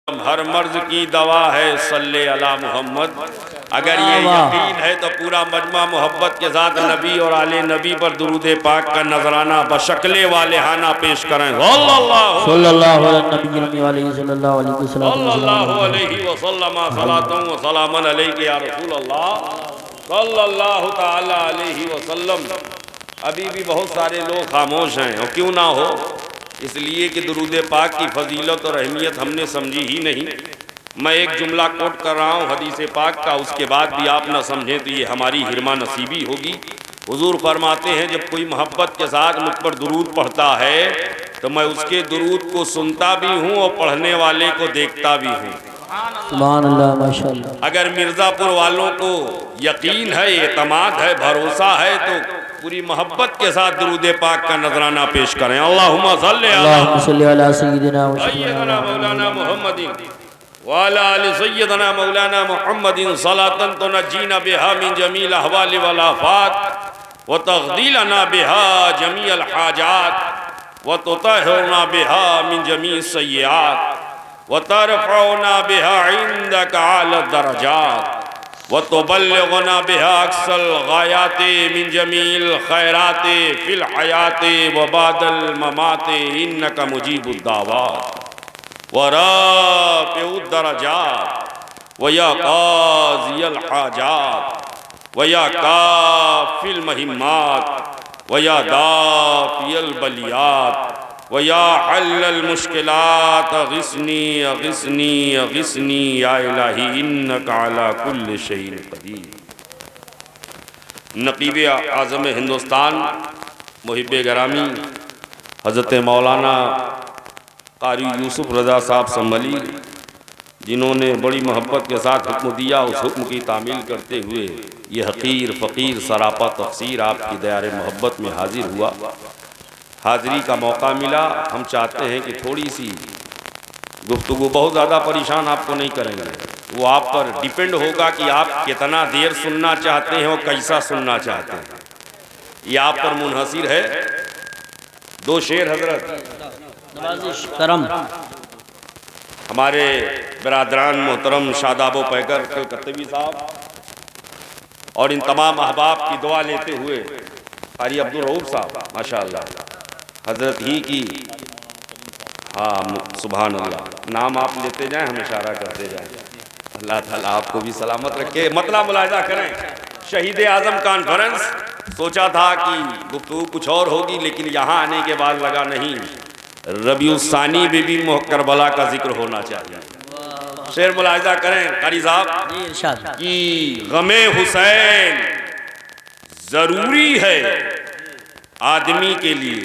हर मर्ज की दवा है सल्ले अला मोहम्मद। अगर ये यकीन है तो पूरा मजमा मोहब्बत के साथ नबी और आले नबी पर दुरूद पाक का नजराना बशक्ले वाले हाना पेश करें। सल्लल्लाहु अलैहि वसल्लम सलातुन व सलामन अलैका या रसूल अल्लाह सल्लल्लाहु तआला अलैहि वसल्लम। अभी भी बहुत सारे लोग खामोश हैं, और क्यों ना हो, इसलिए कि दुरूद पाक की फजीलत और अहमियत हमने समझी ही नहीं। मैं एक जुमला कोट कर रहा हूँ हदीस पाक का, उसके बाद भी आप ना समझें तो ये हमारी हिरमा नसीबी होगी। हुजूर फरमाते हैं, जब कोई मोहब्बत के साथ मुझ पर दुरूद पढ़ता है तो मैं उसके दुरूद को सुनता भी हूँ और पढ़ने वाले को देखता भी हूँ। सुभान अल्लाह, माशाअल्लाह। अगर मिर्ज़ापुर वालों को यकीन है, एतमाद है, भरोसा है तो पूरी मोहब्बत के साथ दुरूद पाक का नजराना पेश करें। अल्लाहुम्मा सल्ली अला सय्यिदिना मौलाना मुहम्मदिन व अला आलि सय्यिदिना मौलाना मुहम्मदिन सलातन तुनज्जीना बिहा मिन जमील अहवाल वल आफात व तग़दीलना बिहा जमीअल हाजात व तुतहिरना बिहा मिन जमी सय्यात व तरफ़उना बिहा इंदका आला दरजात व तुबल्लिगुना बिहा अक्सल गायाते मिन जमील खैराते फिल हयाते व बादल ममाते इन्नका मुजीबुद दावात व राफ़िउद दरजात व या क़ाज़ियल हाजात व या काफ़िल महिम्मात व या दाफ़ियल बलियात व या हल्लल मुश्किलात अग़िस्नी अग़िस्नी अग़िस्नी या इलाही इन्नका अला कुल्लि शैइन क़दीर। नक़ीब आज़म हिंदुस्तान मुहिब्बे गरामी हज़रत मौलाना क़ारी यूसुफ़ रज़ा साहब संभली, जिन्होंने बड़ी मोहब्बत के साथ हुक्म दिया, उस हुक्म की तामील करते हुए ये हक़ीर फ़कीर सरापा तफ़सीर आपकी दयारे मोहब्बत में हाजिर हुआ। हाज़री का मौका मिला। हम चाहते हैं कि थोड़ी सी गुफ्तगू, बहुत ज़्यादा परेशान आपको नहीं करेंगे, वो आप पर डिपेंड होगा कि आप कितना देर सुनना चाहते हैं और कैसा सुनना चाहते हैं, ये आप पर मुनहसिर है। दो शेर हजरत करम हमारे बिरादरान मोहतरम शादाबो पैकर कलकत्तवी साहब और इन तमाम अहबाब की दुआ लेते हुए क़ारी अब्दुल रऊफ़ साहब माशाअल्लाह हजरत ही की, हाँ सुभान अल्लाह, नाम आप लेते जाएं, हम इशारा करते जाएं। अल्लाह ताला आपको भी सलामत रखे। मतला मुलाहिज़ा करें, शहीद आज़म कॉन्फ्रेंस सोचा था कि गुफ्तगू कुछ और होगी, लेकिन यहाँ आने के बाद लगा नहीं, रबीउस्सानी में भी करबला का जिक्र होना चाहिए। शेर मुलाहिज़ा करें क़ारी साहब कि गमे हुसैन ज़रूरी है आदमी के लिए।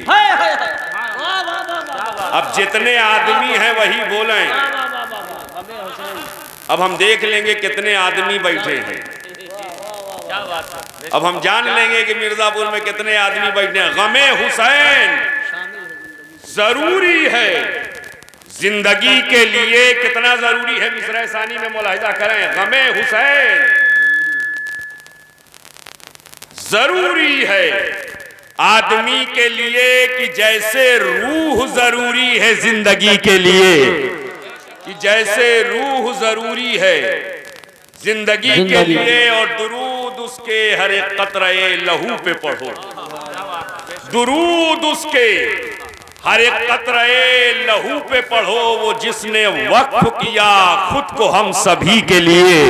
अब जितने आदमी हैं वही बोलें। अब हम देख लेंगे कितने आदमी बैठे हैं, अब हम जान लेंगे कि मिर्ज़ापुर में कितने आदमी बैठे हैं। गमे हुसैन जरूरी है जिंदगी के लिए, कितना जरूरी है मिसरा सानी में मुलाहिज़ा करें। गमे हुसैन जरूरी है आदमी के लिए कि जैसे रूह जरूरी है जिंदगी के लिए, कि जैसे रूह जरूरी है जिंदगी के लिए, और दुरूद उसके हर एक कतरे लहू पे पढ़ो, दुरूद उसके हर एक कतरे लहू पे पढ़ो। वो जिसने वक्फ किया खुद को हम सभी के लिए,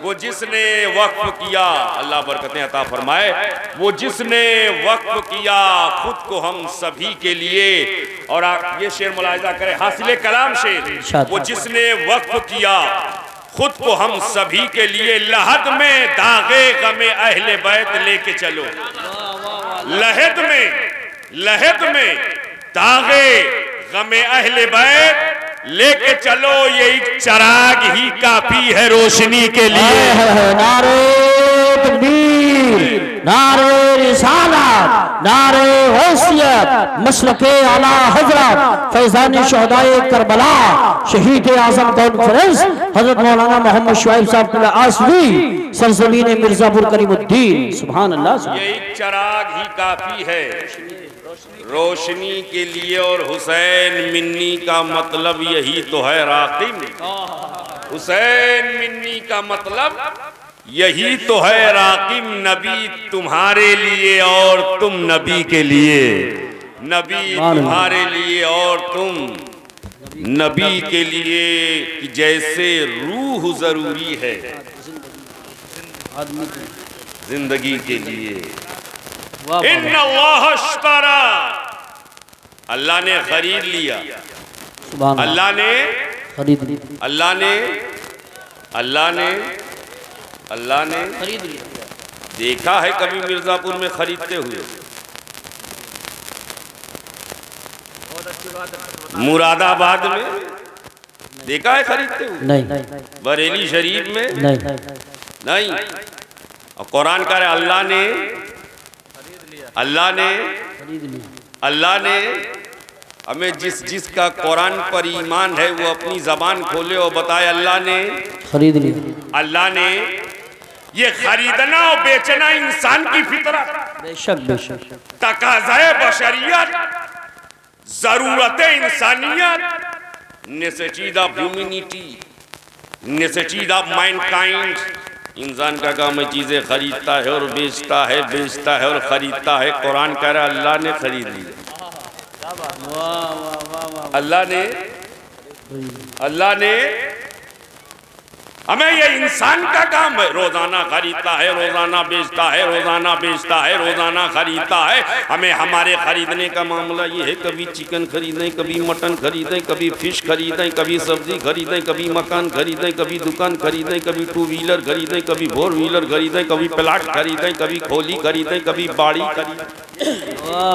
वो जिसने वक्फ किया, अल्लाह बरकतें अता फरमाए, वो जिसने वक्फ किया खुद को हम सभी के लिए। और आप ये शेर मुलाहिज़ा करें, हासिले कलाम शेर, वो जिसने वक्फ किया खुद को हम सभी के लिए, लहद में दागे गमे अहले बैत लेके चलो, लहद में दागे गमे अहले बैत लेके चलो, ये एक चराग ही काफी है रोशनी के लिए। नारे तकबीर, नारे रिसालत, नारे गौसियत, मशरक़े आला हज़रत फैज़ान शहदाए करबला शहीद आज़म कॉन्फ्रेंस हज़रत मौलाना मोहम्मद शुआइब साहब आसवी सरज़मीन मिर्ज़ापुर करीमुद्दीन। सुभान अल्लाह। ये एक चराग ही काफी है रोशनी के लिए, और हुसैन मिन्नी का मतलब यही तो है राकिम। हुसैन मिन्नी का मतलब यही तो है राकिम, नबी तुम्हारे लिए और तुम नबी के लिए, नबी तुम्हारे लिए और तुम नबी के लिए, कि जैसे रूह जरूरी है जिंदगी के लिए। इन्नल्लाह अश्तरा, अल्लाह ने खरीद लिया, अल्लाह ने खरीद लिया, अल्लाह ने खरीद लिया। देखा है कभी मिर्जापुर में खरीदते हुए? मुरादाबाद में देखा है खरीदते हुए? नहीं। बरेली शरीफ में नहीं। और कुरान कह रहा है अल्लाह ने हमें जिस का कुरान पर ईमान है वो अपनी जबान खोले और बताए अल्लाह ने खरीद लिया। अल्लाह ने ये खरीदना और बेचना इंसान की फितरत, बेशक तकाज़ाए बशरियत, जरूरत इंसानियत, necessity of humanity, necessity of Mankind. इंसान का काम है चीजें खरीदता है और बेचता है, बेचता है और खरीदता है। कुरान कह रहा है अल्लाह ने खरीद लिया, अल्लाह ने हमें ये इंसान का काम है, रोजाना खरीदता है, रोजाना बेचता है, रोजाना बेचता है, रोजाना खरीदता है। हमें हमारे खरीदने का मामला ये है, कभी चिकन खरीदें, कभी मटन खरीदें, कभी फिश खरीदें, कभी सब्जी खरीदें, कभी मकान खरीदें, कभी दुकान खरीदें, कभी टू व्हीलर खरीदें, कभी फोर व्हीलर खरीदें, कभी प्लाट खरीदें, कभी खोली खरीदें, कभी बाड़ी खरीदें।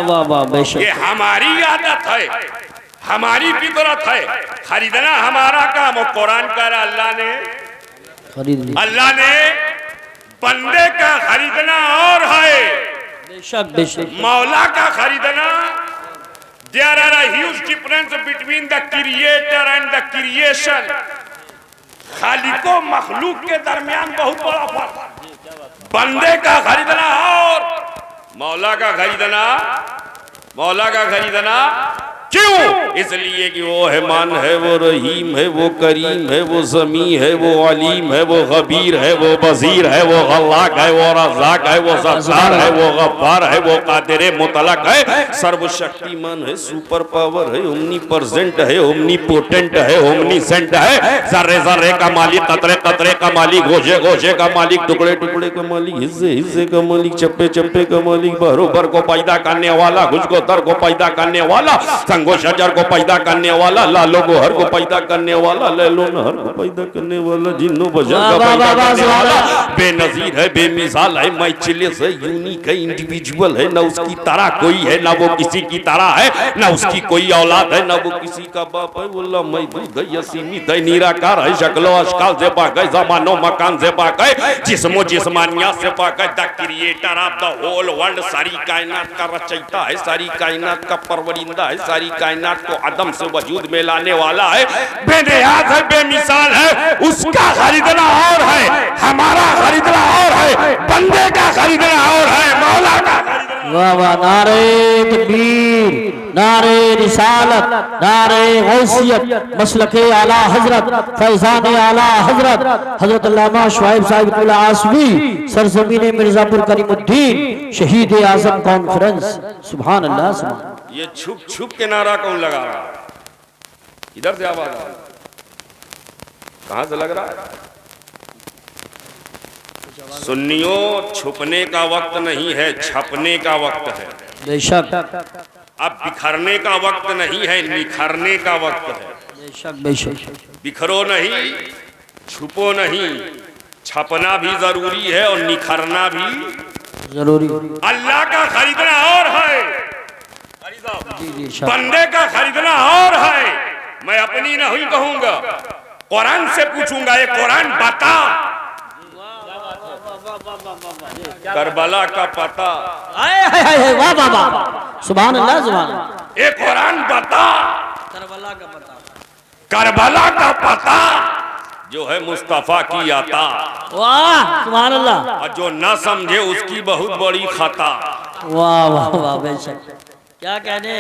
वाह वाह बेशक, ये हमारी आदत है, हमारी फितरत है, खरीदना हमारा काम। और कुरान कह रहा अल्लाह ने खरीद लिया, अल्लाह ने बंदे का खरीदना और है, बेशक मौला का खरीदना। There are a huge difference between the creator and the creation. खालिक और मखलूक के दरमियान बहुत बड़ा फर्क। बंदे का खरीदना और मौला का खरीदना, मौला का खरीदना क्यों? इसलिए कि वो रहमान है, वो रहीम है, वो करीम है, वो समी है, वो अलीम है, वो खबीर है, वो बसीर है, वो खल्लाक है, वो रज़्ज़ाक है, वो सत्तार है, वो गफ्फार है, वो कादिर मुतलक है, सर्वशक्तिमान है, सुपर पावर है, ओमनीप्रेजेंट है, ओमनीपोटेंट है, ओमनीसेंट है, जर्रे जर्रे का मालिक, कतरे कतरे का मालिक, गोशे गोशे का मालिक, टुकड़े टुकड़े का मालिक, हिस्से हिस्से का मालिक, चप्पे चप्पे का मालिक, बरोबर को पैदा करने वाला, खुशको दर को पैदा करने वाला, संगो शजर को पैदा करने वाला, लालो गोहर को पैदा करने वाला, लैलो नहर को पैदा करने वाला, जिन्नो बशर को पैदा करने वाला, बेनजीर है, बेमिसाल है, मैचिलेस है, यूनिक है, इंडिविजुअल है, ना उसकी तरह कोई है, ना वो किसी की तरह है, ना उसकी कोई औलाद है, ना वो किसी का बाप है। वल्लाह महदूद है, सीमित है, निराकार है, शक्लो अशकाल से पाक है, ज़मानो मकान से पाक है, जिस्मो जिस्मानियत से पाक है। The creator of the whole world, सारी कायनात का रचयिता है, सारी कायनात का परवरिंदा है, सारी कायनात को अदम से वजूद में लाने वाला है, बेनियाज है, बेमिसाल है। उसका खरीदना और है, हमारा खरीदना और है, बंदे का खरीदना और है, मौला का खरीदना। वाह वाह, नारे तकबीर, नारे रिसालत, नारे गौसियत, मसलके आला हजरत, फैजान आला हजरत, हजरत अल्लामा शुआइब साहिब आसवी, सरजमीन मिर्जापुर करीमुद्दीन, शहीद आजम कॉन्फ्रेंस। सुभान अल्लाह, सुभान। ये छुप छुप के नारा कौन लगा रहा है? इधर से आवाज आ रहा है, कहां से लग रहा है? सुन्नियों, छुपने का वक्त नहीं है, छपने का वक्त है। बेशक। अब बिखरने का वक्त नहीं है, निखरने का वक्त है। बेशक बेशक। बिखरो नहीं, छुपो नहीं, छपना भी जरूरी है और निखरना भी जरूरी। अल्लाह का खरीदना और है, बंदे का खरीदना और है। मैं अपनी नहीं कहूंगा, कुरान से पूछूंगा, ये कुरान बता, करबला का पता। वाह वाह वाह, सुभान अल्लाह, सुभान अल्लाह। ये कुरान बता, करबला का पता, करबला का पता जो है मुस्तफा की आता। वाह सुभान अल्लाह। और जो ना समझे उसकी बहुत बड़ी खता। वाह वाह वाह, बेशक। क्या कहने,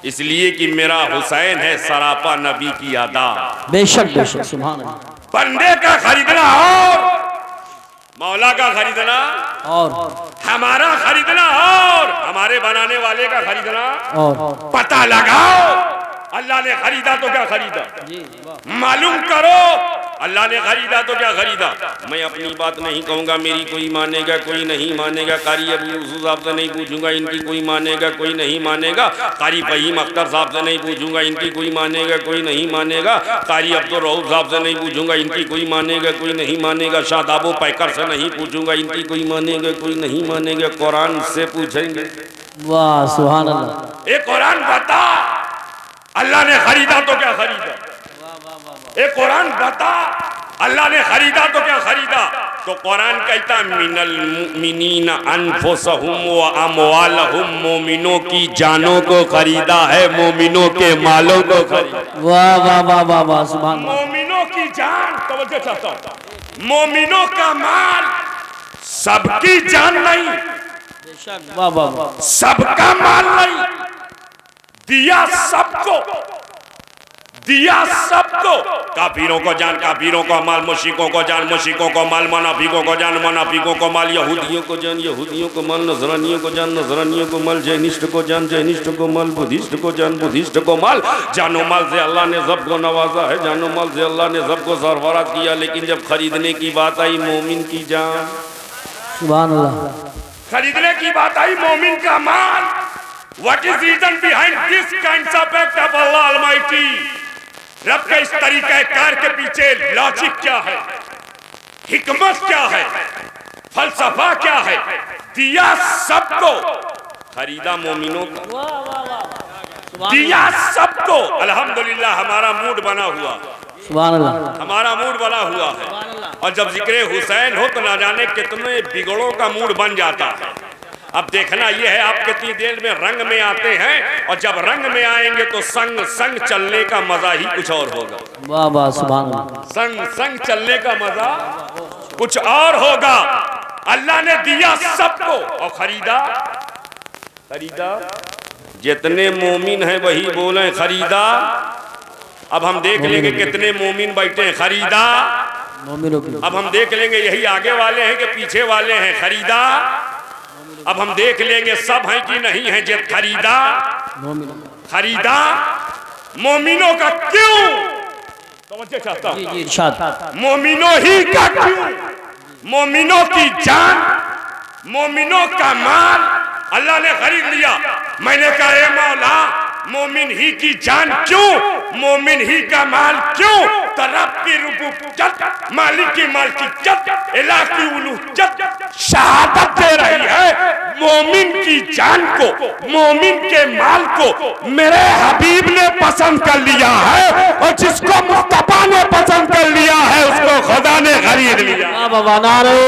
इसलिए कि मेरा हुसैन है सरापा नबी की अदा। बेशक बेशक, सुभान अल्लाह। बंदे का खरीदना और मौला का खरीदना और हमारा खरीदना और हमारे बनाने वाले का खरीदना और पता लगाओ। अल्लाह ने खरीदा तो क्या खरीदा, मालूम करो। अल्लाह ने खरीदा तो क्या खरीदा। मैं अपनी बात नहीं कहूँगा, मेरी कोई मानेगा कोई नहीं मानेगा। कारी अबू यूसुफ साहब से नहीं पूछूंगा, इनकी कोई मानेगा कोई नहीं मानेगा। कारी फहीम अख्तर साहब से नहीं पूछूंगा, इनकी कोई मानेगा कोई नहीं मानेगा। कारी अब्दुल रऊफ साहब से नहीं पूछूंगा, इनकी कोई मानेगा कोई नहीं मानेगा। शादाबो पैकर से नहीं पूछूंगा, इनकी कोई मानेगा कोई नहीं मानेगा। कुरान से पूछेंगे। वाह सुभान अल्लाह। एक कुरान बता, अल्लाह ने खरीदा तो क्या खरीदा। एक कुरान बता, अल्लाह ने खरीदा तो क्या खरीदा। तो कुरान कहता मिनल मुमिनीन अनफुसहुम व अमवालहुम, मोमिनों की जानों को खरीदा है, मोमिनों के मालों को खरीदा। वाह वाह वाह वाह वाह, सुभान अल्लाह। मोमिनों की जान, तवज्जो चाहता हूं, मोमिनों का माल। सबकी जान नहीं, बेशक, वाह वाह वाह, सबका माल नहीं। दिया सबको, दिया सबको। काफिरों को जान काफिरों को माल, मुश्रिकों को जान मुश्रिकों को माल, मुनाफिकों को जान मुनाफिकों को माल, यहूदियों को जान यहूदियों को माल, नजरानियों को जान नजरानियों को माल, जैनिस्ट को जान जैनिस्ट को माल, बुद्धिस्ट को जान बुद्धिस्ट को माल। जानो माल से अल्लाह ने सबको नवाजा है, जानो माल से अल्लाह ने सबको सरफराज किया। लेकिन जब खरीदने की बात आई मोमिन की जान, सुभान अल्लाह, खरीदने की बात आई मोमिन का माल। What is reason behind this kinds of act of Allah Almighty? रब के इस तरीके कार के पीछे लॉजिक क्या है, हिकमत क्या है, फलसफा क्या है। दिया सबको, खरीदा मोमिनों का, दिया सबको। अल्हम्दुलिल्लाह हमारा मूड बना हुआ, सुभान अल्लाह, हमारा मूड बना हुआ है। और जब जिक्र हुसैन हो तो ना जाने कितने बिगड़ों का मूड बन जाता है। अब देखना यह है आप कितनी देर में रंग में आते हैं, और जब रंग में आएंगे तो संग संग चलने का मजा ही कुछ और होगा। वाह वाह, सुभान अल्लाह। संग संग चलने का मजा कुछ और होगा। अल्लाह ने दिया सबको और खरीदा, खरीदा। जितने मोमिन हैं वही बोले खरीदा। अब हम देख लेंगे कितने मोमिन बैठे हैं, खरीदा। अब हम देख लेंगे यही आगे वाले हैं कि पीछे वाले हैं, खरीदा। अब हम देख लेंगे सब हैं कि नहीं है। जब खरीदा, खरीदा मोमिनों का क्यों, समझे चाहता हूं, मोमिनों ही का क्यों, मोमिनों की जान, मोमिनों का माल अल्लाह ने खरीद लिया। मैंने कहा ए मौला, मोमिन ही की जान क्यों, मोमिन ही का माल क्यों। तो रब की रुबूबियत, मालिक की मालिकियत, इलाह की उलूहियत शहादत दे रही है। मोमिन की जान को, मोमिन के माल को मेरे हबीब ने पसंद कर लिया है, और जिसको मुस्तफा ने पसंद कर लिया है उसको खुदा ने खरीद लिया। बाबा नारे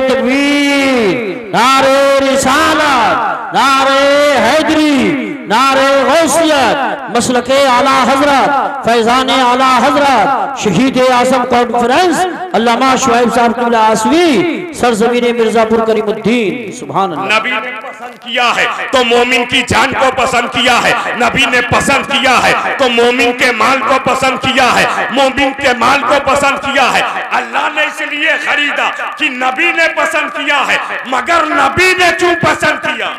तकबीर, नारे रिसालत, नारे हैदरी, नारे गौसियत, मसलके आला हजरत, फैजाने आला हजरत, शहीद आजम कॉन्फ्रेंस अल्लामा शुएब साहब क़िबला आसवी, सरजमीन मिर्जापुर करीमुद्दीन। सुभान अल्लाह। नबी ने पसंद किया है तो मोमिन की जान को पसंद किया है, नबी ने पसंद किया है तो मोमिन के माल को पसंद किया है, मोमिन के माल को पसंद किया है। अल्लाह ने इसलिए खरीदा कि नबी ने पसंद किया है, मगर नबी ने क्यों पसंद किया,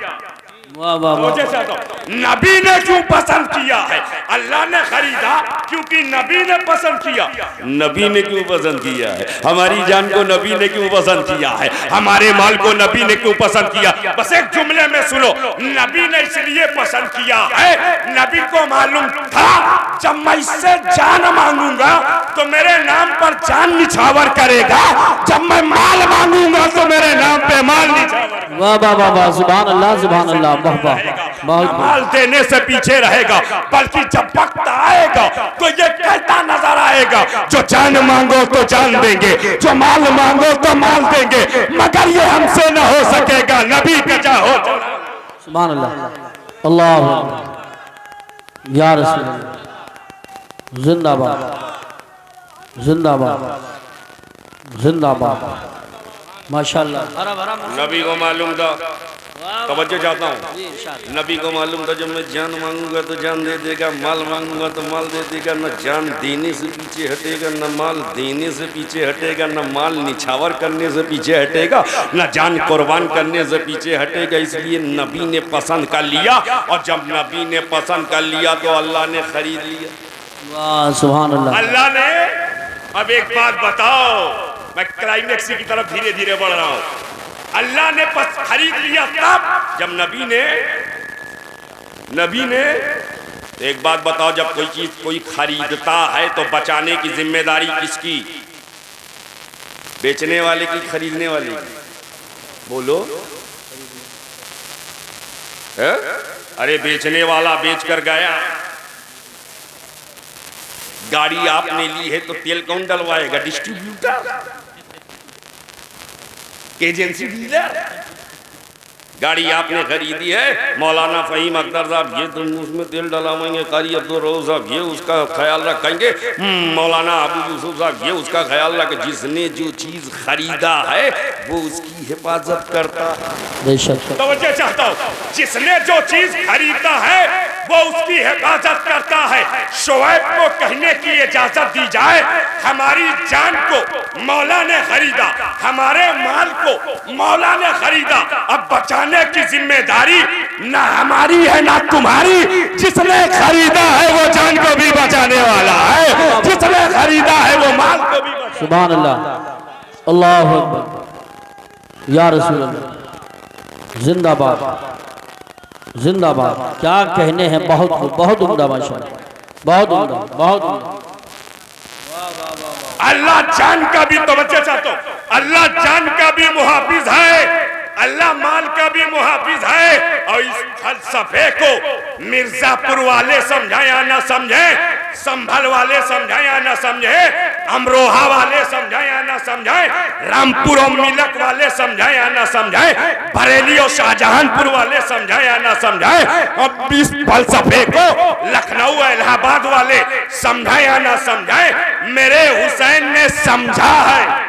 नबी ने क्यों पसंद किया है। अल्लाह ने खरीदा क्योंकि नबी ने पसंद किया। नबी ने क्यों पसंद किया है, हमारी जान को नबी ने क्यों पसंद किया है, हमारे माल को नबी ने क्यों पसंद किया। बस एक जुमले में सुनो, नबी ने इसलिए पसंद किया है, नबी को मालूम था जब मैं इससे जान मांगूंगा तो मेरे नाम पर जान निछावर करेगा, जब मैं माल मांगूंगा तो मेरे नाम पे माल निछावर। वाह वाह वाह वाह, सुभान अल्लाह सुभान अल्लाह। माल देने से पीछे रहेगा, बल्कि जब वक्त आएगा तो ये कहता नजर आएगा, जो जान मांगो तो जान देंगे, जो माल मांगो तो माल देंगे, मगर ये हमसे न हो सकेगा, नबी का चाहो। सुभान अल्लाह, अल्लाह या रसूल अल्लाह, जिंदाबाद जिंदाबाद जिंदाबाद, माशाअल्लाह। नबी को मालूम था तवज्जो चाहता हूँ। नबी को मालूम था जब मैं जान मांगूंगा तो जान दे देगा, माल मांगूंगा तो माल दे देगा। न जान देने से पीछे हटेगा, न माल देने से पीछे हटेगा, न माल निछावर करने से पीछे हटेगा, न जान कुर्बान करने से पीछे हटेगा। इसलिए नबी ने पसंद कर लिया, और जब नबी ने पसंद कर लिया तो अल्लाह ने खरीद लिया। वाह सुभान अल्लाह। अल्लाह ने, अब एक बात बताओ, मैं क्लाइमेक्स की तरफ धीरे धीरे बढ़ रहा हूँ। अल्लाह ने खरीद लिया तब जब नबी ने एक बात बताओ, जब कोई चीज कोई खरीदता है तो बचाने की जिम्मेदारी किसकी? बेचने वाले की, खरीदने वाले की? बोलो है? अरे बेचने वाला बेच कर गया, गाड़ी आपने ली है तो तेल कौन डलवाएगा? Distributor, agency, dealer. गाड़ी आपने खरीदी है, मौलाना फहीम अख्तर साहब ये तुम उसमें तेल डलावेंगे, कारी अब्दुल रऊफ साहब ये उसका ख्याल रखेंगे, मौलाना अबू यूसुफ साहब ये उसका ख्याल रखे। जिसने जो चीज खरीदा है वो उसकी हिफाजत करता है। तवज्जो चाहता हूँ, जिसने जो चीज खरीदा है वो उसकी हिफाजत करता है। शोएब को कहने की इजाजत दी जाए, हमारी जान को मौला ने खरीदा, हमारे माल को मौला ने खरीदा, अब बचाने की जिम्मेदारी ना हमारी है ना तुम्हारी। जिसने खरीदा है वो जान को भी बचाने वाला है, जिसने खरीदा है वो माल को भी बचाने। सुभान अल्लाह, अल्लाहु अकबर, या रसूल अल्लाह, जिंदाबाद जिंदाबाद। क्या कहने हैं, बहुत बहुत उम्दा माशाअल्लाह, बहुत उम्दा, बहुत उम्दा। अल्लाह जान का भी तवज्जो चाहता हूं, अल्लाह जान का भी मुहाफिज है, अल्लाह माल का भी मुहाफिज है। और इस फलसफे को मिर्जापुर वाले समझाया ना समझे, संभल वाले समझाया ना समझे, अमरोहा वाले समझाया ना समझाए, रामपुर और मिलक वाले समझाया ना समझाए, बरेली और शाहजहांपुर वाले समझाया ना समझाए, अब इस फलसफे को लखनऊ इलाहाबाद वाले समझाया ना समझाए, मेरे हुसैन ने समझा है,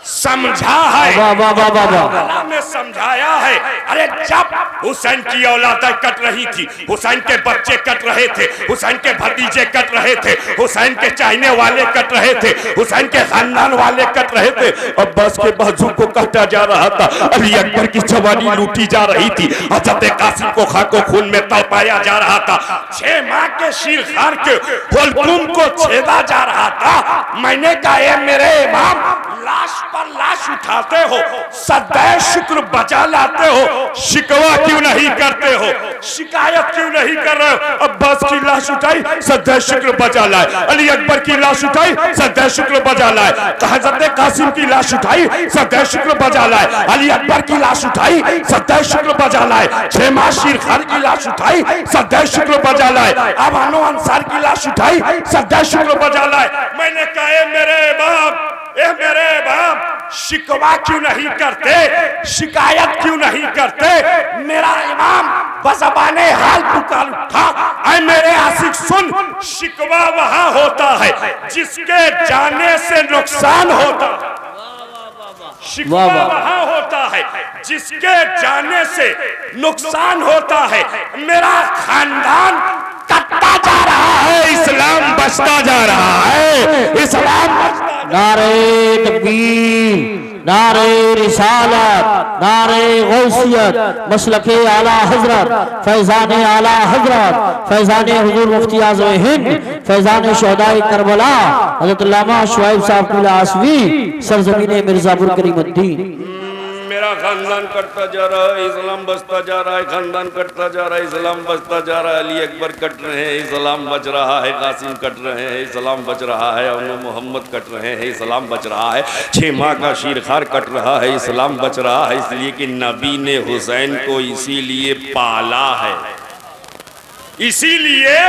समझा है, अल्लाह ने समझाया है। अरे जब हुसैन की औलाद कट रही थी, हुसैन के बच्चे कट रहे थे, हुसैन के भतीजे कट रहे थे, हुसैन के चाहने वाले कट रहे थे, हुसैन के खानदान वाले कट रहे थे, अब्बास के बाजू को काटा जा रहा था, अली अकबर की जवानी लूटी जा रही थी, हजरत कासिम को खाको खून में तड़पाया जा रहा था, 6 माह के शीरखार के हुलकुम को छेदा जा रहा था। मैंने कहा ए मेरे इमाम, लाश पर लाश उठाते हो, सदैव शुक्र बचा लाते हो, शिकवा क्यों नहीं करते हो, शिकायत क्यों नहीं कर रहे हो? अब्बास की लाश उठाई, सदैव शुक्र बचा लाए, अली अकबर की लाश उठाई, सदैव शुक्र बचा लाए, हजरत कासिम की लाश उठाई, सदैव शुक्र बचा लाए, अली अकबर की लाश उठाई, सदैव शुक्र बचा लाए, 6 माह शीरखान की लाश उठाई, सदैव शुक्र बचा लाए, अब अनो अंसार की लाश उठाई, सदैव शुक्र बचा लाए। मैंने कहा मेरे बाप शिकवा क्यों नहीं करते, शिकायत क्यों नहीं करते? मेरा इमाम बज़बाने हाल पुकार उठा, ऐ मेरे आशिक सुन, शिकवा वहां होता है जिसके जाने से नुकसान होता है, शिकवा वहां होता है जिसके जाने से नुकसान होता है। मेरा खानदान कटता जा रहा है, इस्लाम बचता जा रहा है, इस्लाम बचता। नारे तकबीर, नारे रिसालत, नारे गौसियत, मसलके आला हजरत, फैजाने आला हजरत, फैजाने हुजूर मुफ्ती आज़म हिंद, फैजाने शोहदाए करबला हज़रत अल्लामा शुआइब साहब आसवी, सरजमीने मिर्जापुर करीमुद्दीन। मेरा खानदान कटता जा रहा है, इस्लाम बचता जा रहा है, खानदान कटता जा रहा है, इस्लाम बचता जा रहा है, अली अकबर कट रहे हैं, इस्लाम बच रहा है, कासिम कट रहे हैं, इस्लाम बच रहा है, मोहम्मद कट रहे हैं, इस्लाम बच रहा है, 6 माह का शीरखार कट रहा है, इस्लाम बच रहा है। इसलिए कि नबी ने हुसैन को इसीलिए पाला है, इसीलिए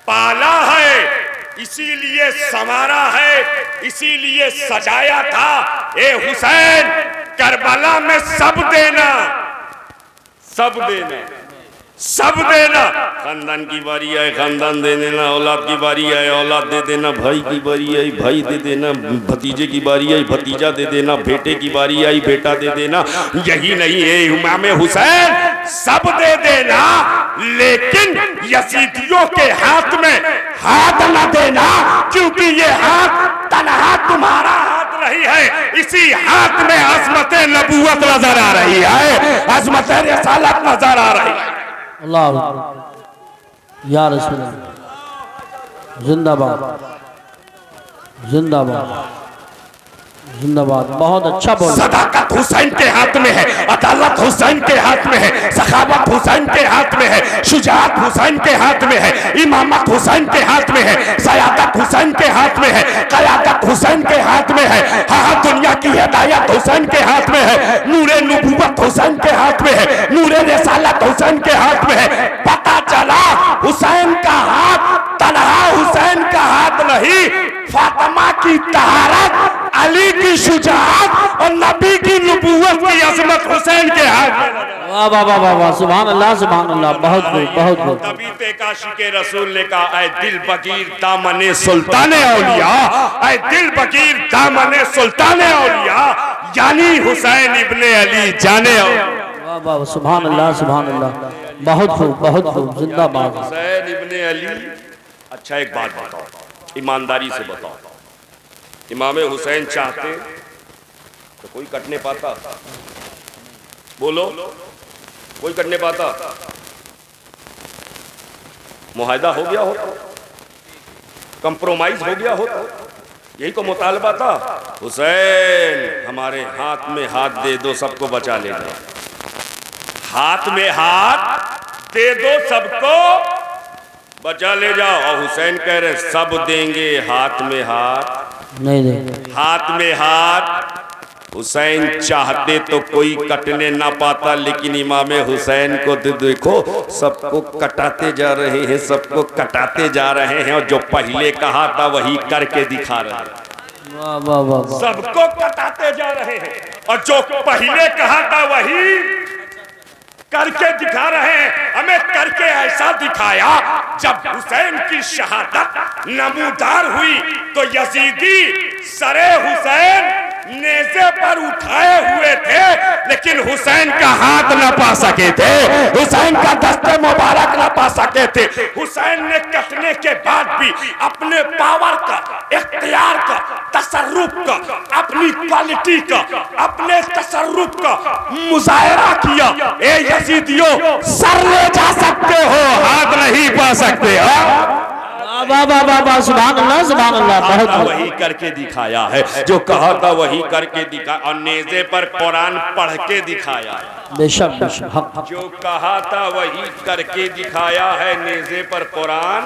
पाला है, इसीलिए संवारा है, इसीलिए सजाया था। ए हुसैन, करबला में सब देना, सब देना, सब देना। खानदान की बारी आए खानदान दे देना, औलाद की बारी आए औलाद दे देना, भाई की बारी आई भाई दे देना, भतीजे की बारी आई भतीजा दे देना, बेटे की बारी आई बेटा दे देना। यही नहीं है इमाम हुसैन, सब दे देना, लेकिन यजीदियों के हाथ में हाथ न देना, क्योंकि ये हाथ तन्हा तुम्हारा हाथ नहीं है, इसी हाथ में अज़मत नबूवत नजर आ रही है, अज़मत रिसालत नजर आ रही है। अल्लाह या रसूल जिंदाबाद जिंदाबाद जिंदाबाद। बहुत अच्छा बोला। सदाकत हुसैन के हाथ में है, अदालत हुसैन के हाथ में है, सखावत हुसैन के हाथ में है, शुजाअत हुसैन के हाथ में है, इमामत हुसैन के हाथ में है, सयादत हुसैन के हाथ में है, क़यादत हुसैन के हाथ में है, हाँ दुनिया की हिदायत हुसैन के हाथ में है, नूरे नबूवत हुसैन के हाथ में है, नूरे रिसालत हुसैन के हाथ में है। पता चला हुसैन का हाथ तन्हा हुसैन का हाथ नहीं, फातिमा की तहारत, अली की शुजाअत और नबी की नबूवत की अज़मत हुसैन के हाथ में। वाह वाह वाह वाह, सुभान अल्लाह सुभान अल्लाह। बहुत खूब बहुत खूब। तभी तेकाशी के रसूल ने कहा, ऐ दिल बकीर दामने सुल्ताने औलिया, ऐ दिल बकीर दामने सुल्ताने औलिया, यानी हुसैन इब्ने अली जाने औलिया। वाह वाह, सुभान अल्लाह सुभान अल्लाह। बहुत खूब बहुत खूब, जिंदाबाद हुसैन इब्ने अली। अच्छा एक बात बताओ, ईमानदारी से बताओ, इमाम हुसैन चाहते तो कोई कटने पाता? बोलो, कोई कटने पाता? मुआहदा हो गया होता, कंप्रोमाइज हो गया होता, यही तो मुतालबा था। हुसैन हमारे हाथ में हाथ दे दो, सबको बचा लेना, हाथ में हाथ दे दो, सबको बचा ले जाओ। और हुसैन कह रहे सब देंगे, हाथ में हाथ नहीं देंगे। हाथ में हाथ। हुसैन चाहते तो कोई कटने ना पाता, लेकिन इमाम हुसैन को देखो सबको कटाते जा रहे हैं, सबको कटाते जा रहे हैं, और जो पहले कहा था वही करके दिखा रहे हैं। वाह वाह वाह, सबको कटाते जा रहे हैं, और जो पहले कहा था वही करके दिखा रहे हैं। हमें करके ऐसा दिखाया, जब हुसैन की शहादत नमूदार हुई तो यजीदी सरे हुसैन नेज़े पर उठाए हुए थे, लेकिन हुसैन का हाथ न पा सके थे, हुसैन का दस्ते मुबारक न पा सके थे। हुसैन ने कटने के बाद भी अपने पावर का, इख्तियार का, तसर्रुफ का, अपनी क्वालिटी का, अपने तसर्रुफ का मुजाहरा किया। ए यजीदियों, सर ले जा सकते हो, हाथ नहीं पा सकते हो। वाह वाह वाह वाह, सुभान अल्लाह सुभान अल्लाह। बहुत वही करके दिखाया है, जो कहा था वही करके दिखा, और नेज़े पर कुरान पढ़ के दिखाया है। बेशक बेशक, हक जो कहा था वही करके दिखाया है, नेज़े पर कुरान,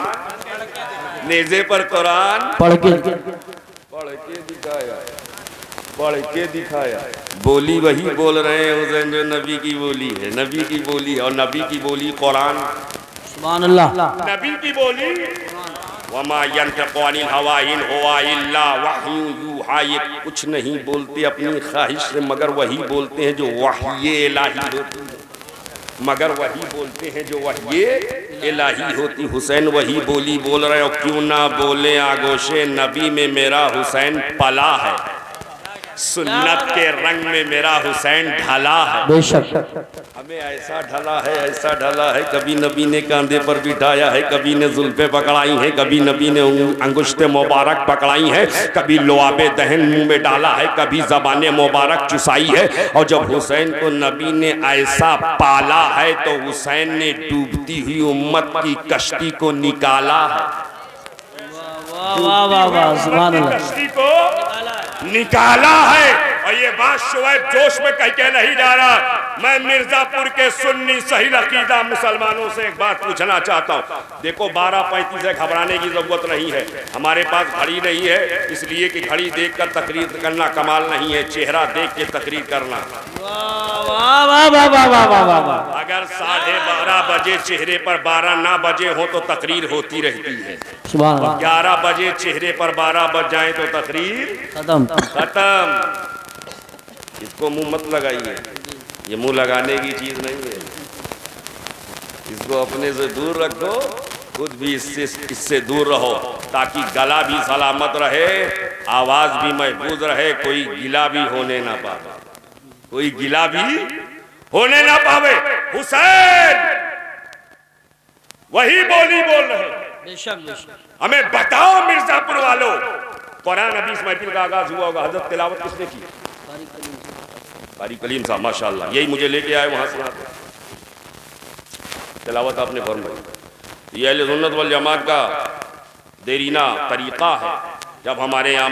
नेज़े पर कुरान पढ़ के दिखाया, पढ़ के दिखाया। बोली वही बोल रहे हैं हुसैन, जो नबी की बोली है, नबी की बोली, और नबी की बोली कुरान, सुभान अल्लाह। नबी की बोली। वमा यंतिक़ु अनिल हवा इन हुवा इल्ला वह्यु यूहा, ये कुछ नहीं बोलते अपनी ख्वाहिश से, मगर वही बोलते हैं जो वह्य इलाही होती है, मगर वही बोलते हैं जो वह्य इलाही होती। हुसैन वही बोली बोल रहे हो, क्यों ना बोले आगोशे नबी में मेरा हुसैन पला है, सुन्नत के रंग में मेरा हुसैन ढला है। बेशक हमें ऐसा ढला है, ऐसा ढला है, कभी नबी ने कांधे पर बिठाया है, कभी ने जुल्फे पकड़ाई हैं, कभी नबी ने अंगुश्ते मुबारक पकड़ाई हैं, कभी लोआबे दहन मुंह में डाला है, कभी ज़बाने मुबारक चुसाई है। और जब हुसैन को नबी ने ऐसा पाला है, तो हुसैन ने डूबती हुई उम्मत की कश्ती को निकाला है। वाह वाह वाह, सुभान अल्लाह। कश्ती को निकाला है। और ये बात शुएब जोश में कह के नहीं जा रहा। मैं मिर्जापुर के सुन्नी सही अकीदा मुसलमानों से एक बात पूछना चाहता हूँ। देखो 12:35 से घबराने की जरूरत नहीं है, हमारे पास घड़ी नहीं है, इसलिए कि घड़ी देखकर तकरीर करना कमाल नहीं है, चेहरा देख के तकरीर करना। वाह वाह वाह वाह वाह वाह वाह वाह। अगर 12:30 बजे चेहरे पर 12 ना बजे हो तो तकरीर होती रहती है। सुभान अल्लाह। 11 बजे चेहरे पर 12 बज जाए तो तकरीर खत्म। इसको मुंह मत लगाइए, ये मुंह लगाने की चीज नहीं है, इसको अपने से दूर रखो, खुद भी इससे दूर रहो, ताकि गला भी सलामत रहे, आवाज भी महफूज रहे, कोई गिला भी होने ना पावे, कोई गिला भी होने ना पावे। हुसैन वही बोली बोल रहे। हमें बताओ मिर्जापुर वालों, कुरान अभी इस महफिल का आगाज हुआ होगा, हजरत तिलावत किसने की? कारी कलीम साहब, माशाल्लाह, यही मुझे लेके आए वहां से। यहाँ तिलावत आपने फरमाई। ये अहले सुन्नत वल जमात का देरीना तरीका है। जब हमारे यहाँ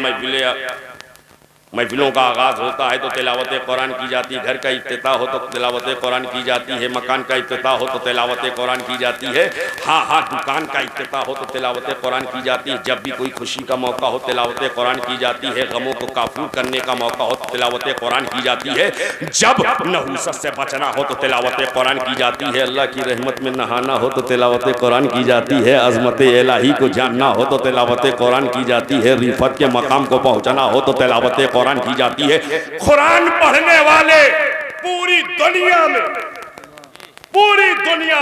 महफिलों का आगाज़ होता है तो तिलावत कुरान की जाती है, घर का इफ्तिताह हो तो तिलावत कुरान की जाती है, मकान का इफ्तिताह हो तो तिलावत कुरान की जाती है, हाँ हाँ दुकान का इफ्तिताह हो तो तिलावत कुरान की जाती है, जब भी कोई खुशी का मौका हो तिलावत कुरान की जाती है, गमों को काफूर करने का मौका हो तो तिलावत कुरान की जाती है, जब नहूसत से बचना हो तो तिलावत कुरान की जाती है, अल्लाह की रहमत में नहाना हो तो तिलावत कुरान की जाती है, अज़मत इलाही को जानना हो तो तिलावत कुरान की जाती है, रिफत के मकाम को पहुँचना हो तो तिलावत कुरान की जाती है। कुरान पढ़ने वाले पूरी दुनिया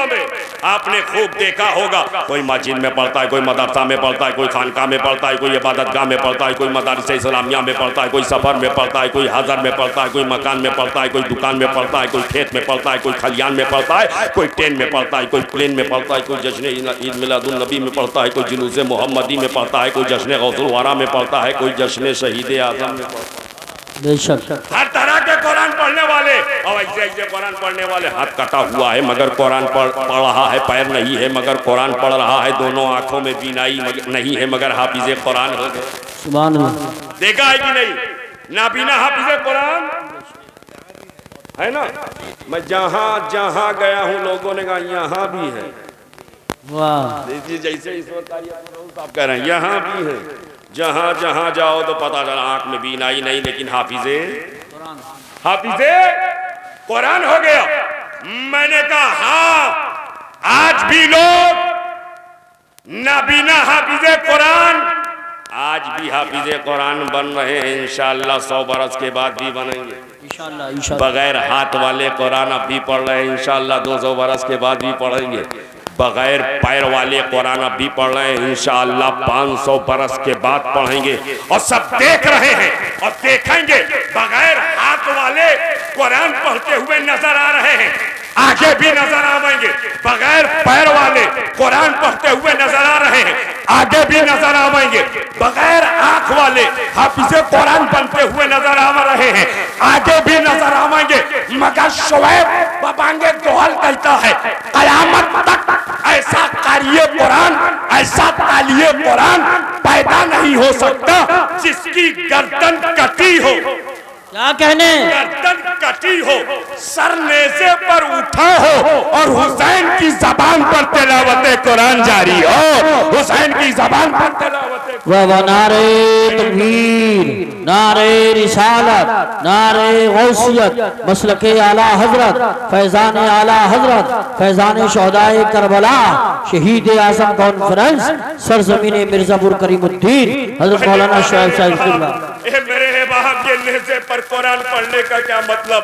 में आपने खूब देखा होगा, कोई मस्जिद में पढ़ता है, कोई मदरसा में पढ़ता है, कोई खानका में पढ़ता है, कोई इबादतगाह में पढ़ता है, कोई मदारिस इस्लामिया में पढ़ता है, कोई सफर में पढ़ता है, कोई हज़र में पढ़ता है, कोई मकान में पढ़ता है, कोई दुकान में पढ़ता है, कोई खेत में पढ़ता है, कोई खलियान में पढ़ता है, कोई ट्रेन में पढ़ता है, कोई प्लेन में पढ़ता है, कोई जश्न ईद मिलादुन नबी में पढ़ता है, कोई जुलूस मोहम्मदी में पढ़ता है, कोई जश्न गौसुल वरा में पढ़ता है, कोई जश्न शहीद आज़म में पढ़ता है। हर तरह के कुरान पढ़ने वाले, और ऐसे ऐसे कुरान पढ़ने वाले, हाथ कटा हुआ है मगर कुरान पढ़ रहा है, पैर नहीं है मगर कुरान पढ़ रहा है, दोनों आंखों में बीनाई नहीं है मगर हाफिज़े कुरान हो गए। सुभान अल्लाह। देखा है कि नहीं? नाबीना हाफिज़े कुरान है ना। मैं जहाँ जहाँ गया हूँ लोगों ने कहा यहाँ भी है। वाह, जैसे इस वक्त आप कह रहे हैं यहाँ भी है, जहाँ जहाँ जाओ तो पता चला आंख में बीनाई नहीं लेकिन हाफिज़े कुरान हो गया। मैंने कहा हाँ, आज भी लोग नाबीना हाफिज़े कुरान, आज भी हाफिज़े कुरान बन रहे हैं, इंशाअल्लाह 100 बरस के बाद भी बनेंगे इंशाअल्लाह। बगैर हाथ वाले कुरान अब भी पढ़ रहे हैं, इंशाअल्लाह 200 बरस के बाद भी पढ़ेंगे। बगैर पैर वाले कुरान अब भी पढ़ रहे हैं, इंशाअल्लाह 500 बरस के बाद पढ़ेंगे। और सब देख रहे हैं और देखेंगे, बगैर हाथ वाले कुरान पढ़ते हुए नजर आ रहे हैं, आगे भी नजर आएंगे। बगैर पैर वाले कुरान पढ़ते हुए नजर आ रहे हैं, आगे भी नजर आएंगे। बगैर आंख वाले हाफिज़े कुरान बनते हुए नजर आ रहे हैं, आगे भी नजर आएंगे। मगर शुएब बबांगे दोहल कहता है, कयामत तक ऐसा कारिए कुरान, ऐसा तालिए कुरान पैदा नहीं हो सकता जिसकी गर्दन कटी हो। क्या कहने? गर्दन कटी हो, सर नेज़े पर उठा हो और हुसैन की जबान पर तिलावत कुरान जारी हो, हुसैन की जबान पर तिलावत। वाह, नारे तकबीर, नारे रिसालत, नारे गौसियत, मसलके आला हजरत, फैजान आला हजरत, फैजान शोहदाए करबला, शहीद आज़म कॉन्फ्रेंस, सरजमीन मिर्जापुर करीमुद्दीन हजरत मौलाना शुएब साहिब। मेरे बाप के नेज़े पर कुरान पढ़ने का क्या मतलब?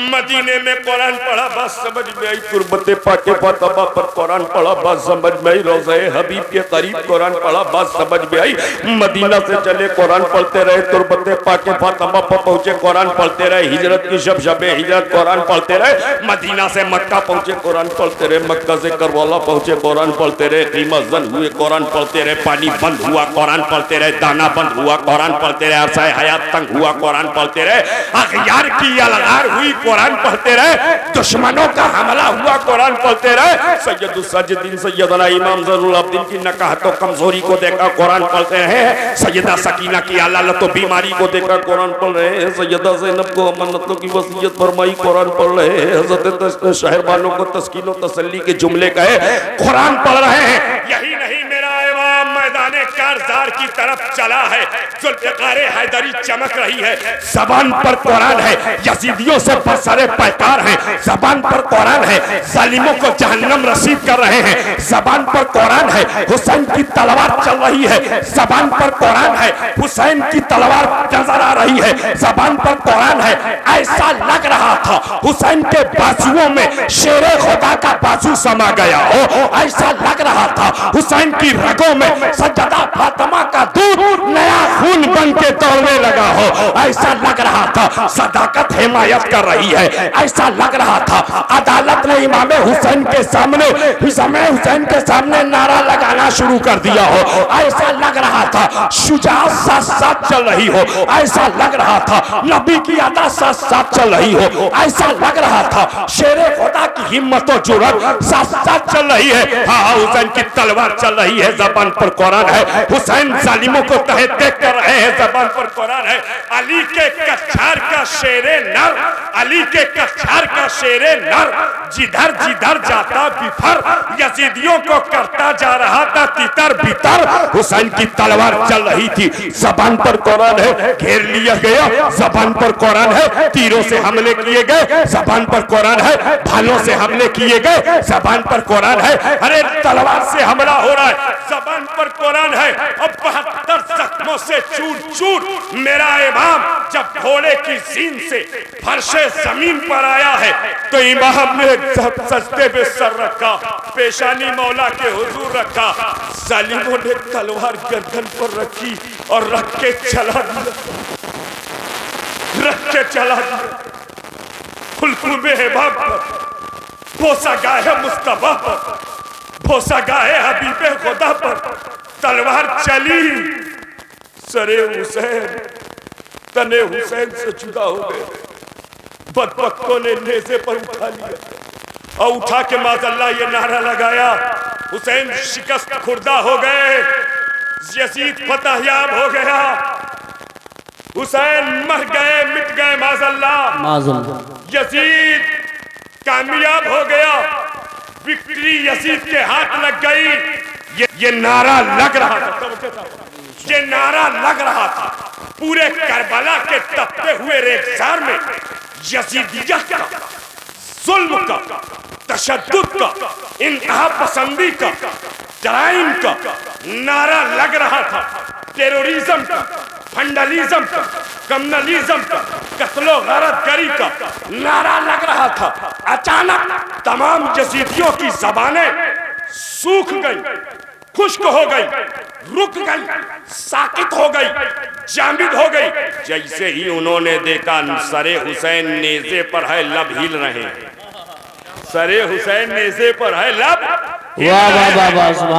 मदीने में कुरान पढ़ा बस समझ में आई, तुरबते पाके फातिमा पर कुरान पढ़ा बस समझ में आई, रोज़े हबीब के करीब कुरान पढ़ा बस समझ में आई, मदीना से चले कुरान पढ़ते रहे, तुरबते पाके फातिमा पर पहुंचे कुरान पढ़ते रहे, हिजरत की शब-ए हिजरत कुरान पढ़ते रहे, मदीना से मक्का पहुंचे कुरान पढ़ते रहे, मक्का से करबला पहुंचे कुरान पढ़ते रहे, कीमत जन हुए कुरान पढ़ते रहे, पानी बंद हुआ कुरान पढ़ते रहे, दाना बंद हुआ कुरान पढ़ते रहे, अरसा हयात तंग हुआ कुरान पढ़ते रहे, अखयार की अलगार हुई कुरान पढ़ते रहे, दुश्मनों का हमला हुआ कुरान पढ़ते रहे, सैयदुल साजिदीन सैयदना इमाम ज़ैनुल आबिदीन की नकाहत और कमजोरी को देखा कुरान पढ़ते रहे, सैयदा सकीना की अलालत और बीमारी को देखा कुरान पढ़ रहे हैं, सैयदा ज़ैनब को अमानतों की वसीयत फरमाई कुरान पढ़ रहे हैं, हज़रत शहरबानों को तस्कीन और तसल्ली के जुमले कहे कुरान पढ़ रहे हैं। यही नहीं, मेरा इमाम मैदान मैदाने कारजार की तरफ चला है, जुल्फ़िकार हैदरी चमक रही है, ज़बान पर कुरान है, यजीदियों से बरसरे पैकार है, ज़बान पर कुरान है, जालिमों को जहन्नम रसीद कर रहे हैं, ज़बान पर कुरान है, हुसैन की तलवार चल रही है, ज़बान पर कुरान है, हुसैन की तलवार नजर आ रही है, ज़बान पर कुरान है। ऐसा लग रहा था हुसैन के बाजुओं में शेरे खुदा का बाजू समा गया हो, ऐसा लग रहा था हुसैन की रगों में सज्जदा फातिमा का दूध नया खून बन के दौड़ने लगा हो, ऐसा लग रहा था सदाकत हिमायत कर रही है, ऐसा लग रहा था अदालत ने इमाम हुसैन के सामने नारा लगाना शुरू कर दिया हो, ऐसा लग रहा था शुजाअत साथ साथ चल रही हो, ऐसा लग रहा था नबी की अदा साथ साथ चल रही हो, ऐसा लग रहा था शेरे खुदा की हिम्मत और जुर्रत साथ साथ चल रही है। हाँ, हुसैन की तलवार चल रही है, ज़बान पर कुरान है, हुसैन जालिमों को तहे देख कर रहे हैं, ज़बान पर कुरान है। अली के कछार का शेरे नर, अली के कछार का शेरे नर जिधर जिधर जाता बिफर, यजीदियों को करता जा रहा था तितर बितर। हुसैन की तलवार चल रही थी, ज़बान पर कुरान है, घेर लिया गया, ज़बान पर कुरान है, तीरों से हमले किए गए, ज़बान पर कुरान है, भालों से हमले किए गए, ज़बान पर कुरान है, अरे तलवार से हमला हो रहा है, ज़बान पर कुरान है। अब 72 जख्मों से चूर चूर मेरा इमाम जब घोड़े की सीन से फर्शे जमीन पर आया है तो इमाम ने सजदे पे सर रखा, पेशानी मौला के हुजूर रखा, जालिमों ने तलवार गर्दन पर रखी और रख के चला दिया, रख के चला दिया। हुल्कुम हिबाब पर भोसा गाहे मुस्तफा पर, भोसा गाहे हबीबे खुदा पर तलवार चली, सरे हुसैन तने हुसैन से जुदा हो गए। बदबख्तों ने नेज़े पर उठा लिया और उठा के माज़अल्लाह ये नारा लगाया, हुसैन शिकस्त खुर्दा हो गए, यजीद फतहयाब हो गया, हुसैन मर गए, मिट गए, माज़अल्लाह, यजीद कामयाब हो गया, विक्ट्री यजीद के हाथ लग गई। ये नारा लग रहा था, ये नारा लग रहा था पूरे करबला के तपते हुए रेगिस्तान में यजीदियत का, जुल्म का, तशद्दुद का, इंतहा पसंदी का, जराइम का नारा लग रहा था, टेररिज्म का, फंडलिज्म का, कम्युनलिज्म का, कत्लो गरदगरी का नारा लग रहा था। अचानक तमाम यजीदियों की ज़बानें सूख गई, खुश्क हो गई, रुक गई, साकित हो गई, जामिद हो गई। जैसे ही उन्होंने देखा सरे हुसैन नेज़े पर है, लब हिल रहे हैं, सरे हुसैन नेज़े पर है, लब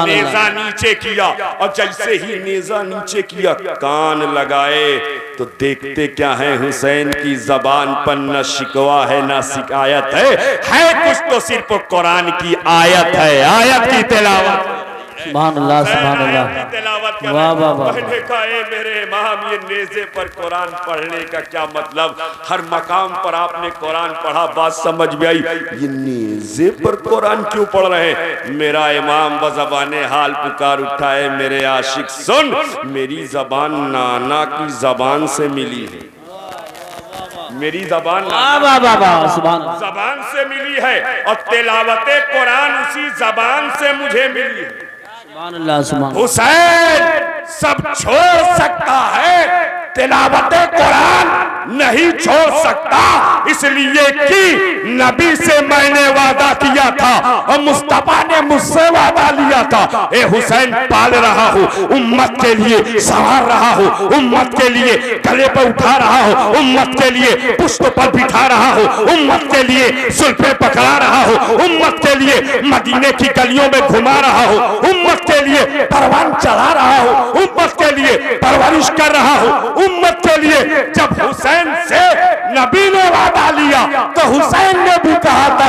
नेज़ा नीचे किया, और जैसे ही नेज़ा नीचे किया कान लगाए तो देखते क्या है, हुसैन की ज़बान पर न शिकवा है न शिकायत है कुछ तो सिर्फ कुरान की आयत है, आयत की तिलावत, सुभान अल्लाह, सुभान अल्लाह, वाह वाह वाह। मैंने कहा मेरे इमाम, ये नेज़े पर कुरान पढ़ने का क्या मतलब? हर मकाम पर आपने कुरान पढ़ा, बात समझ में आई, ये नेज़े पर कुरान क्यों पढ़ रहे हैं? मेरा इमाम बज़बाने हाल पुकार उठा है, मेरे आशिक सुन, मेरी ज़बान नाना की ज़बान से मिली है, मेरी ज़बान ज़बान से मिली है, और तिलावते कुरान उसी ज़बान से मुझे मिली है। हुसैन सब छोड़ सकता है, तिलावते कुरान नहीं छोड़ सकता, इसलिए कि नबी से मैंने वादा किया था और मुस्तफा ने मुझसे वादा लिया था। ए हुसैन, पाल रहा हूँ उम्मत के लिए, संवार रहा हूँ उम्मत के लिए, गले पर उठा रहा हूँ उम्मत के लिए, पुष्ट पर बिठा रहा हूँ उम्मत के लिए, सुल्फे पकड़ा रहा हूँ उम्मत के लिए, मदीने की गलियों में घुमा रहा हूँ उम्मत के लिए, परवान चढ़ा रहा हूँ उम्मत के लिए, परवरिश कर रहा हूँ उम्मत के लिए। जब हुसैन से नबी ने वादा लिया तो हुसैन ने भी कहा था,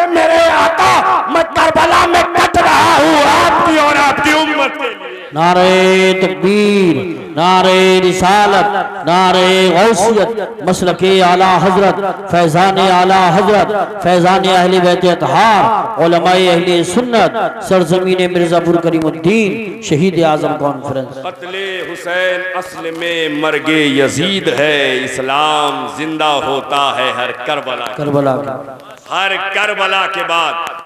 मेरे आका, मैं करबला में कट रहा हूँ आपकी और आपकी उम्मत के लिए। नारे तकबीर, नारे रिसालत, नारे गौसियत, मसलके आला हजरत, फैजान आला हजरत, फैजान अहले बैत अतहार, उलमाए अहले सुन्नत, सरजमीन मिर्जापुर करीमुद्दीन, शहीद आजम कॉन्फ्रेंस। कत्ले हुसैन असल में मर्गे यजीद है, इस्लाम जिंदा होता है हर करबला करबला हर करबला के बाद।